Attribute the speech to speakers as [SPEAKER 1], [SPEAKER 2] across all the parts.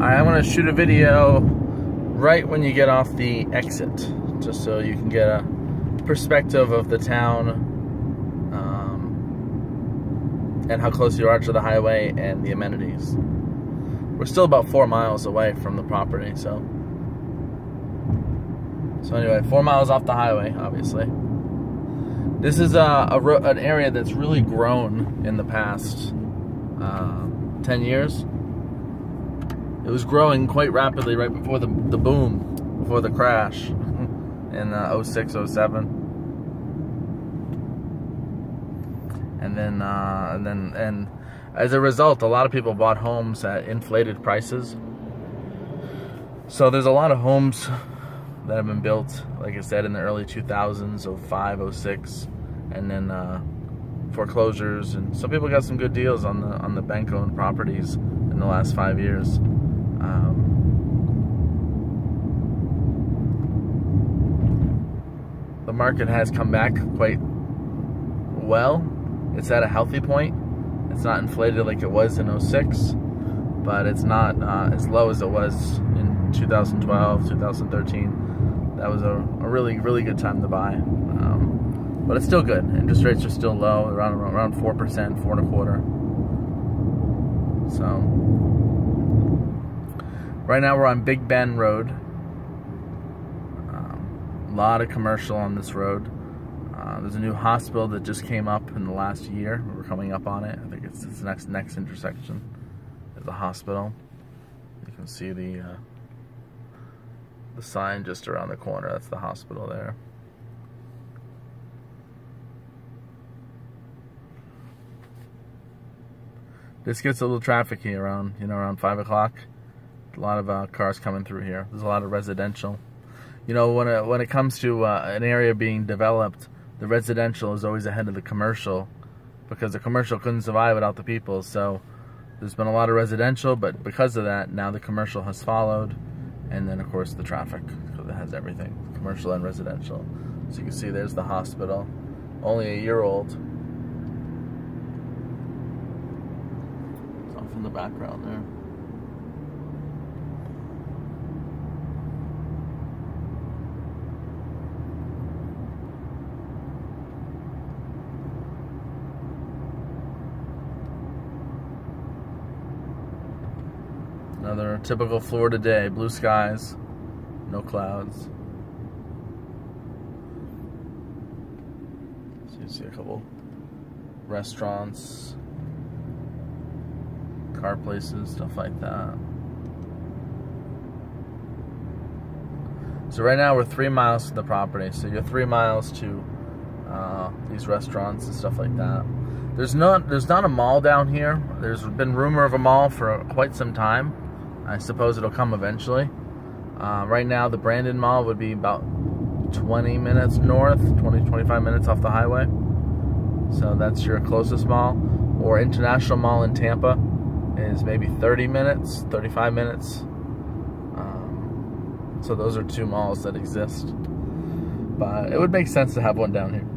[SPEAKER 1] I want to shoot a video right when you get off the exit, just so you can get a perspective of the town, and how close you are to the highway and the amenities. We're still about 4 miles away from the property, so anyway, 4 miles off the highway, obviously. This is an area that's really grown in the past 10 years. It was growing quite rapidly right before the boom, before the crash in 06, 07. And as a result, a lot of people bought homes at inflated prices. So there's a lot of homes that have been built, like I said, in the early 2000s, 05, 06, and then foreclosures. And some people got some good deals on the bank-owned properties in the last 5 years. The market has come back quite well. It's at a healthy point. It's not inflated like it was in 06, but it's not as low as it was in 2012, 2013. That was a really, really good time to buy. But it's still good. Interest rates are still low, around 4%, 4.25%. So right now we're on Big Bend Road. A lot of commercial on this road. There's a new hospital that just came up in the last year. We're coming up on it. I think it's the next intersection. There's a hospital. You can see the sign just around the corner. That's the hospital there. This gets a little trafficy around 5 o'clock. A lot of cars coming through here. There's a lot of residential. When it comes to an area being developed, the residential is always ahead of the commercial, because the commercial couldn't survive without the people. So there's been a lot of residential, but because of that, now the commercial has followed, and then of course the traffic, because it has everything, commercial and residential. So you can see there's the hospital, only a year old. It's off in the background there. Another typical Florida day, blue skies, no clouds. So you see a couple restaurants, car places, stuff like that. So right now we're 3 miles from the property, so you're 3 miles to these restaurants and stuff like that. There's not a mall down here. There's been rumor of a mall for quite some time. I suppose it'll come eventually. Right now, the Brandon Mall would be about 20 minutes north, 25 minutes off the highway. So that's your closest mall. Or International Mall in Tampa is maybe 30 minutes, 35 minutes. So those are 2 malls that exist. But it would make sense to have one down here.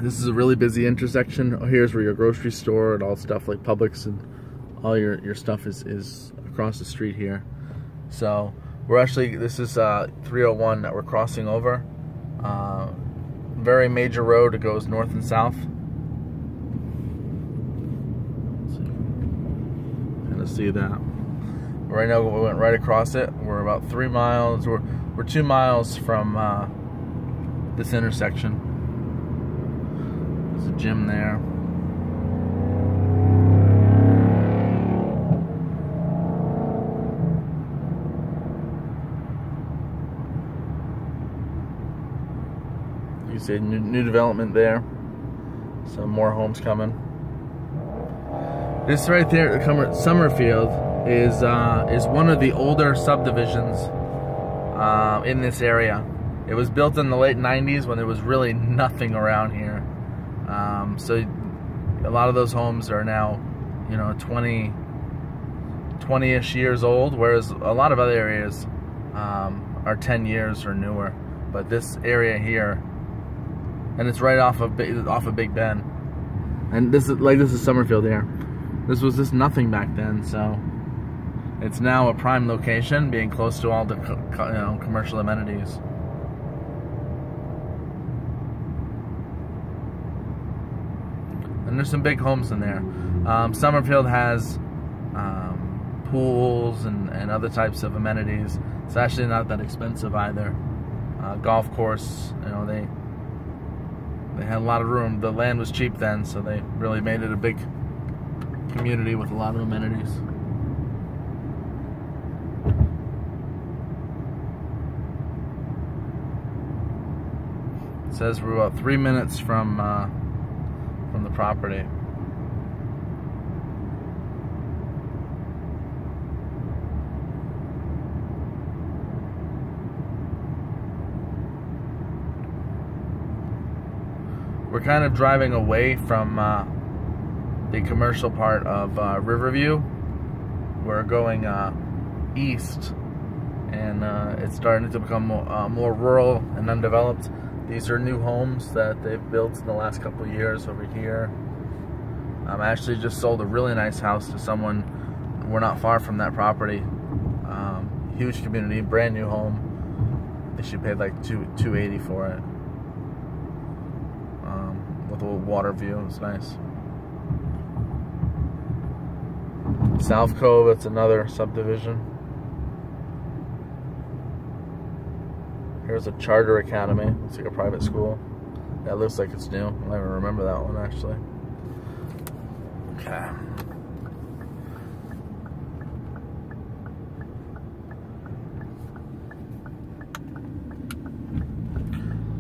[SPEAKER 1] This is a really busy intersection. Here's where your grocery store and all stuff like Publix and all your stuff is across the street here. So we're actually, this is 301 that we're crossing over. Very major road. It goes north and south. So you can kind of see that. Right now we went right across it. We're about 3 miles. We're 2 miles from this intersection. There's a gym there. You see new development there. Some more homes coming. This right there, Summerfield, is one of the older subdivisions in this area. It was built in the late 90s when there was really nothing around here. So a lot of those homes are now, 20-ish years old, whereas a lot of other areas are 10 years or newer. But this area here, and it's right off of Big Bend, and this is Summerfield here. This was just nothing back then, so It's now a prime location, being close to all the commercial amenities. And there's some big homes in there. Summerfield has pools and other types of amenities. It's actually not that expensive either. Golf course, they had a lot of room. The land was cheap then, so they really made it a big community with a lot of amenities. It says we're about 3 minutes from the property. We're kind of driving away from the commercial part of Riverview. We're going east, and it's starting to become more rural and undeveloped. These are new homes that they've built in the last couple of years over here. I actually just sold a really nice house to someone. We're not far from that property. Huge community, brand new home. I think she paid like $280 for it. With a little water view, it's nice. South Cove, it's another subdivision. Here's a charter academy. Looks like a private school. That looks like it's new. I don't even remember that one actually. Okay.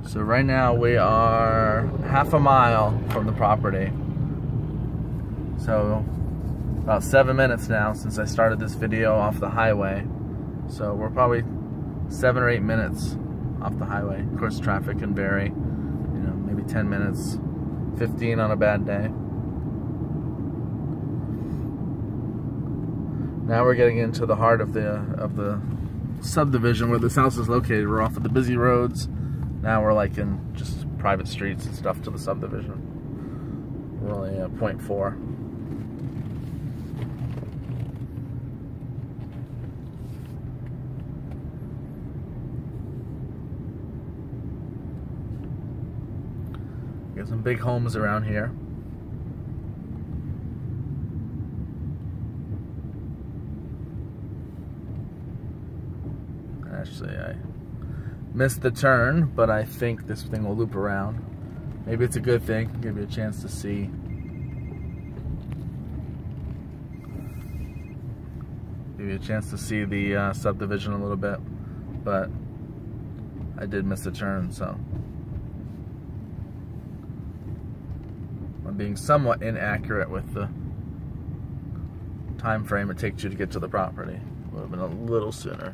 [SPEAKER 1] So right now we are half a mile from the property. So about 7 minutes now since I started this video off the highway. So we're probably 7 or 8 minutes off the highway. Of course, traffic can vary. Maybe 10 minutes, 15 on a bad day. Now we're getting into the heart of the subdivision where this house is located. We're off of the busy roads. Now we're like in just private streets and stuff to the subdivision. We're only at 0.4. Got some big homes around here. Actually, I missed the turn, but I think this thing will loop around. Maybe it's a good thing. Give you a chance to see. Give you a chance to see the subdivision a little bit, but I did miss a turn, so I'm being somewhat inaccurate with the time frame it takes you to get to the property. Would have been a little sooner.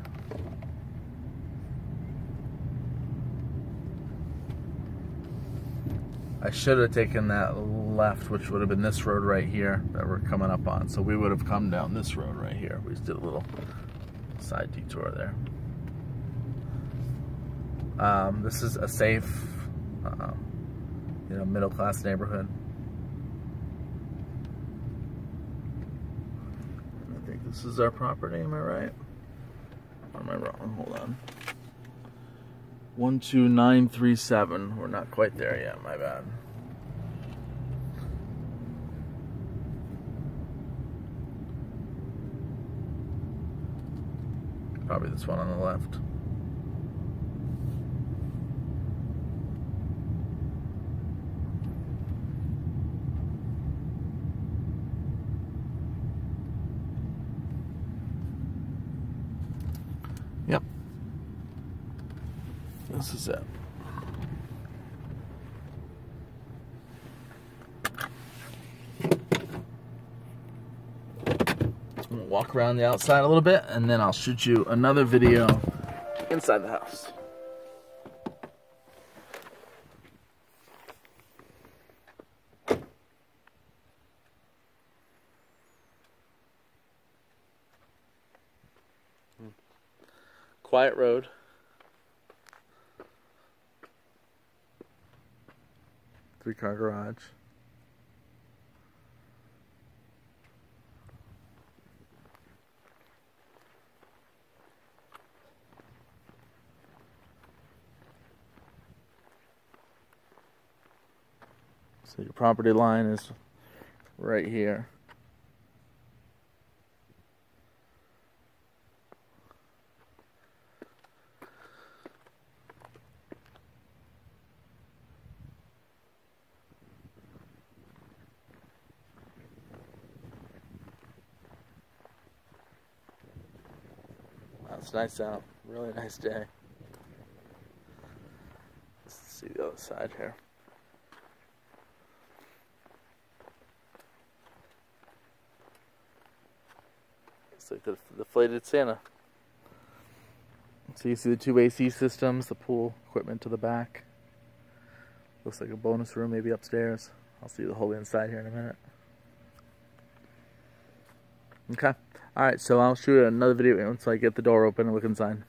[SPEAKER 1] I should have taken that left, which would have been this road right here that we're coming up on. So we would have come down this road right here. We just did a little side detour there. This is a safe, middle-class neighborhood. I think this is our property. Am I right? Or am I wrong? Hold on. 12937. We're not quite there yet, my bad. Probably this one on the left. Yep. This is it. I'm gonna walk around the outside a little bit, and then I'll shoot you another video inside the house. Quiet road. Three-car garage. So your property line is right here. Wow, it's nice out. Really nice day. Let's see the other side here. Looks like the deflated Santa. So you see the two AC systems, the pool equipment to the back. Looks like a bonus room, maybe upstairs. I'll see the whole inside here in a minute. Okay. Alright, so I'll shoot another video once I get the door open and look inside.